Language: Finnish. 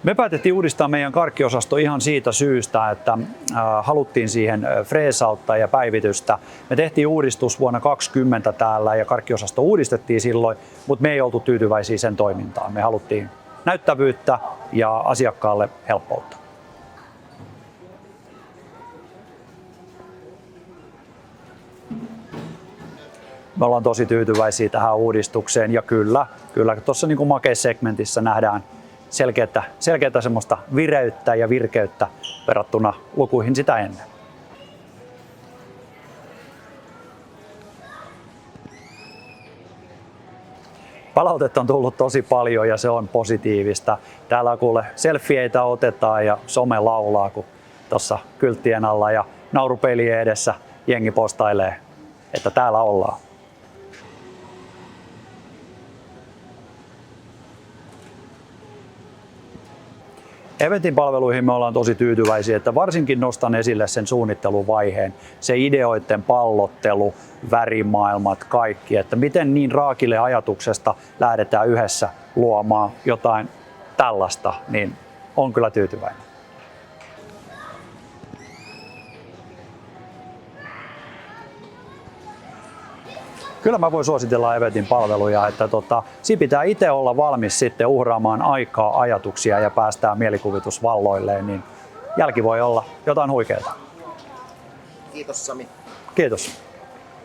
Me päätettiin uudistaa meidän karkkiosasto ihan siitä syystä, että haluttiin siihen freesautta ja päivitystä. Me tehtiin uudistus vuonna 2020 täällä ja karkkiosasto uudistettiin silloin, mutta me ei oltu tyytyväisiä sen toimintaan. Me haluttiin näyttävyyttä ja asiakkaalle helppoutta. Me ollaan tosi tyytyväisiä tähän uudistukseen ja kyllä tuossa niin kuin makeissegmentissä nähdään selkeätä semmoista vireyttä ja virkeyttä verrattuna lukuihin sitä ennen. Palautetta on tullut tosi paljon ja se on positiivista. Täällä kuule selfieitä otetaan ja some laulaa, kun tuossa kylttien alla ja naurupeilien edessä jengi postailee, että täällä ollaan. Eventin palveluihin me ollaan tosi tyytyväisiä, että varsinkin nostan esille sen suunnitteluvaiheen, se ideoiden pallottelu, värimaailmat, kaikki, että miten niin raakille ajatuksesta lähdetään yhdessä luomaan jotain tällaista, niin on kyllä tyytyväinen. Kyllä mä voin suositella Eventin palveluja, että siinä pitää itse olla valmis sitten uhraamaan aikaa, ajatuksia ja päästään mielikuvitus valloilleen, niin jälki voi olla jotain huikeaa. Kiitos Sami. Kiitos.